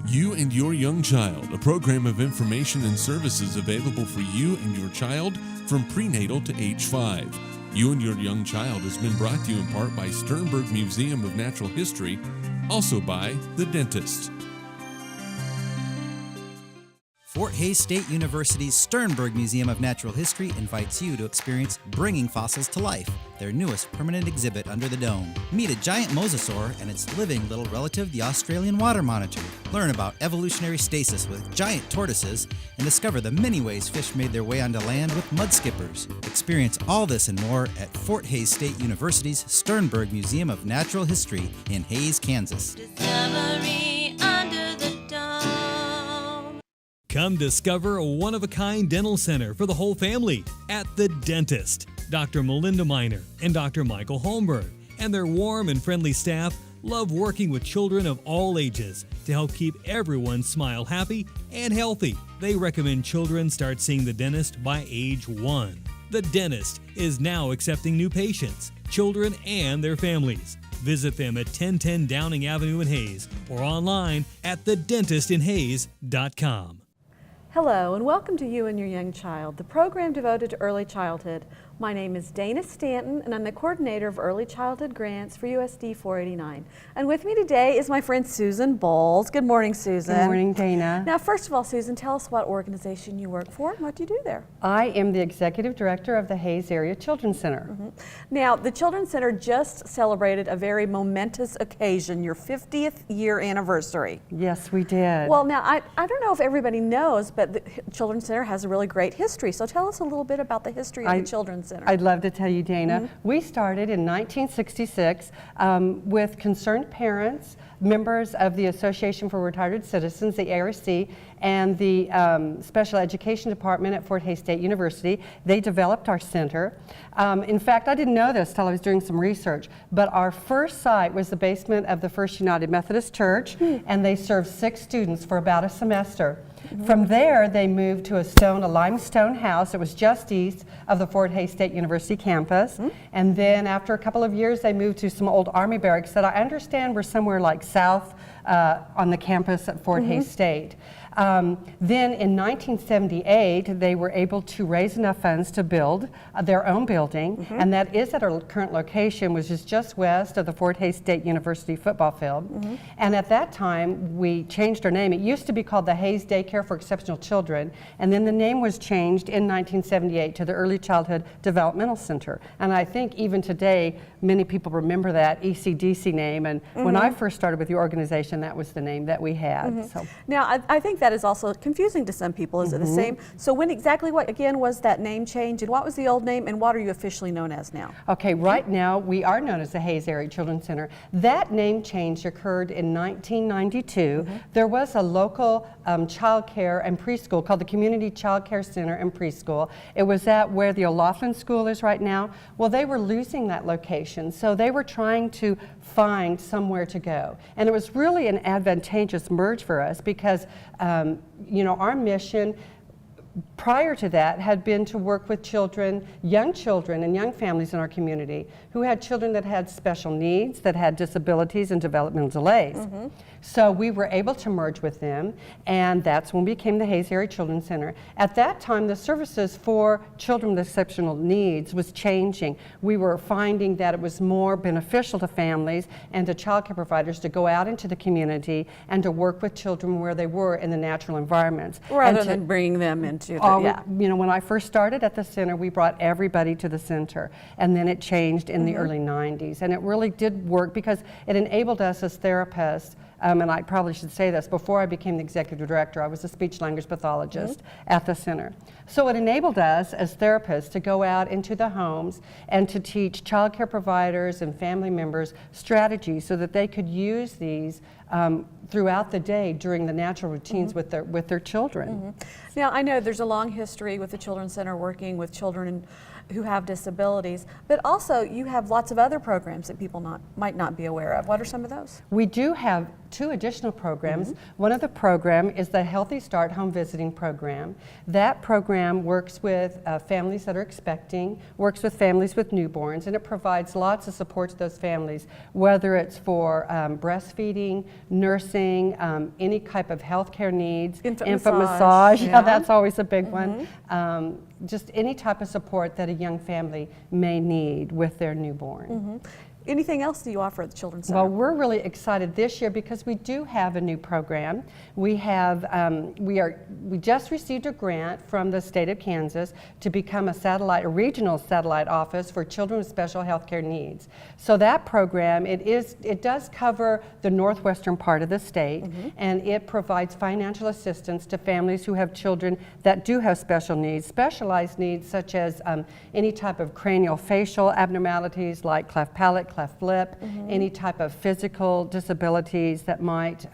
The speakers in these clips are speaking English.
You and Your Young Child, a program of information and services available for you and your child from prenatal to age 5. You and Your Young Child has been brought to you in part by Sternberg Museum of Natural History, also by The Dentist. Fort Hays State University's Sternberg Museum of Natural History invites you to experience Bringing Fossils to Life, their newest permanent exhibit under the dome. Meet a giant mosasaur and its living little relative, the Australian water monitor. Learn about evolutionary stasis with giant tortoises and discover the many ways fish made their way onto land with mud skippers. Experience all this and more at Fort Hays State University's Sternberg Museum of Natural History in Hays, Kansas. Discovery under the dome. Come discover a one-of-a-kind dental center for the whole family at The Dentist. Dr. Melinda Miner and Dr. Michael Holmberg and their warm and friendly staff love working with children of all ages to help keep everyone smile happy and healthy. They recommend children start seeing the dentist by age 1. The Dentist is now accepting new patients, children, and their families. Visit them at 1010 Downing Avenue in Hays or online at thedentistinhays.com. Hello and welcome to You and Your Young Child, the program devoted to early childhood. My name is Dana Stanton and I'm the coordinator of early childhood grants for USD 489. And with me today is my friend Susan Bowles. Good morning, Susan. Good morning, Dana. Now, first of all, Susan, tell us what organization you work for and what do you do there? I am the executive director of the Hays Area Children's Center. Now, the Children's Center just celebrated a very momentous occasion, your 50th year anniversary. Yes, we did. Well, now, I don't know if everybody knows, but the Children's Center has a really great history. So tell us a little bit about the history of the Children's Center. I'd love to tell you, Dana. We started in 1966 with concerned parents, members of the Association for Retired Citizens, the Airy, and the Special Education Department at Fort Hays State University. They developed our center. In fact, I didn't know this till I was doing some research, but our first site was the basement of the First United Methodist Church, and they served 6 students for about a semester. From there, they moved to a limestone house. It was just east of the Fort Hays State University campus. And then after a couple of years, they moved to some old Army barracks that I understand were somewhere like south on the campus at Fort Hays State. Then in 1978, they were able to raise enough funds to build their own building, and that is at our current location, which is just west of the Fort Hays State University football field. And at that time, we changed our name. It used to be called the Hays Daycare for Exceptional Children, and then the name was changed in 1978 to the Early Childhood Developmental Center. And I think even today, many people remember that ECDC name, and when I first started with the organization, that was the name that we had. So. Now, I think that is also confusing to some people. Is it the same? So when exactly, what again was that name change, and what was the old name, and what are you officially known as now? Okay, right now we are known as the Hays Area Children's Center. That name change occurred in 1992. There was a local child care and preschool called the Community Child Care Center and Preschool. It was at where the O'Laughlin School is right now. Well, they were losing that location, so they were trying to find somewhere to go. And it was really an advantageous merge for us because you know, our mission prior to that had been to work with children and young families in our community who had children that had special needs, that had disabilities and developmental delays. So we were able to merge with them, and that's when we became the Hays Area Children's Center. At that time, the services for children with exceptional needs was changing. We were finding that it was more beneficial to families and to child care providers to go out into the community and to work with children where they were in the natural environments. Rather than bringing them into the, you know, when I first started at the center, we brought everybody to the center, and then it changed in the early 90s. And it really did work because it enabled us as therapists, and I probably should say this, before I became the executive director, I was a speech language pathologist at the center. So it enabled us as therapists to go out into the homes and to teach child care providers and family members strategies so that they could use these throughout the day during the natural routines with their children. Now, I know there's a long history with the Children's Center working with children who have disabilities, but also you have lots of other programs that people might not be aware of. What are some of those? We do have 2 additional programs. One of the program is the Healthy Start Home Visiting Program. That program works with families that are expecting, works with families with newborns, and it provides lots of support to those families, whether it's for breastfeeding, nursing, any type of healthcare needs, infant massage. Yeah, that's always a big one. Just any type of support that a young family may need with their newborn. Anything else do you offer at the Children's Center? Well, we're really excited this year because we do have a new program. We have, we just received a grant from the state of Kansas to become a regional satellite office for children with special health care needs. So that program, it does cover the northwestern part of the state, and it provides financial assistance to families who have children that do have special needs, specialized needs such as any type of cranial facial abnormalities like cleft palate, cleft lip, any type of physical disabilities that might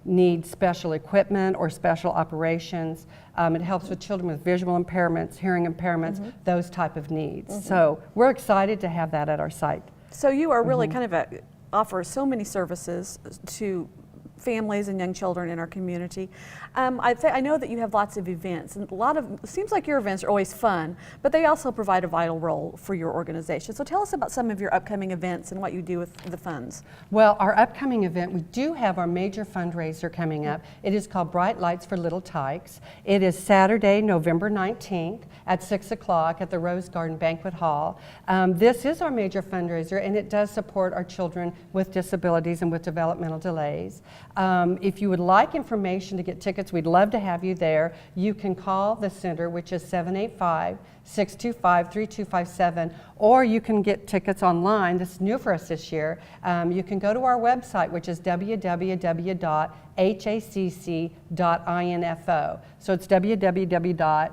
need special equipment or special operations. It helps with children with visual impairments, hearing impairments, those type of needs. So we're excited to have that at our site. So you are really kind of offer so many services to families and young children in our community. I know that you have lots of events, and it seems like your events are always fun, but they also provide a vital role for your organization. So tell us about some of your upcoming events and what you do with the funds. Well, our upcoming event, we do have our major fundraiser coming up. It is called Bright Lights for Little Tykes. It is Saturday, November 19th at 6 o'clock at the Rose Garden Banquet Hall. This is our major fundraiser, and it does support our children with disabilities and with developmental delays. If you would like information to get tickets, we'd love to have you there. You can call the center, which is 785-625-3257, or you can get tickets online. This is new for us this year. You can go to our website, which is www.hacc.info. So it's www.hacc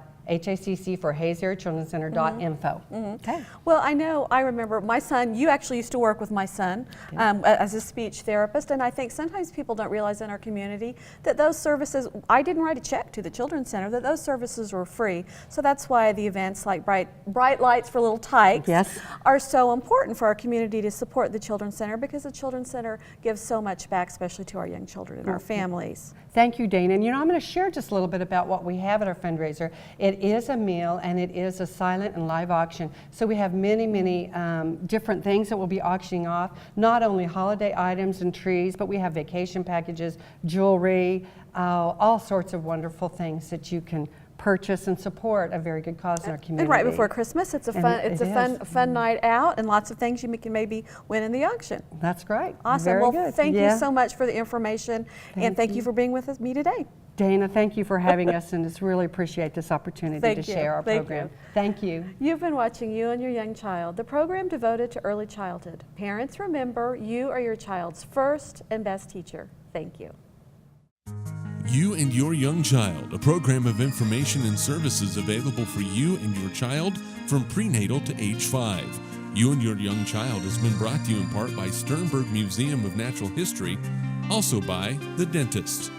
for Haze Airy Children's Center.info. Okay. Well, I remember my son, you actually used to work with my son as a speech therapist, and I think sometimes people don't realize in our community that those services, I didn't write a check to the Children's Center, that those services were free. So that's why the events like Bright Lights for Little Tykes are so important for our community to support the Children's Center, because the Children's Center gives so much back, especially to our young children and our families. Thank you, Dana. And I'm going to share just a little bit about what we have at our fundraiser. It is a meal, and it is a silent and live auction. So we have many different things that we'll be auctioning off, not only holiday items and trees, but we have vacation packages, jewelry, all sorts of wonderful things that you can purchase and support a very good cause in our community. And right before Christmas, it's a fun night out, and lots of things you can maybe win in the auction. That's great. Awesome. Very well, good. Thank you so much for the information, and thank you for being with me today. Dana, thank you for having us, and just really appreciate this opportunity to share our program. Thank you. You've been watching You and Your Young Child, the program devoted to early childhood. Parents, remember, you are your child's first and best teacher. Thank you. You and Your Young Child, a program of information and services available for you and your child from prenatal to age 5. You and Your Young Child has been brought to you in part by Sternberg Museum of Natural History, also by The Dentist.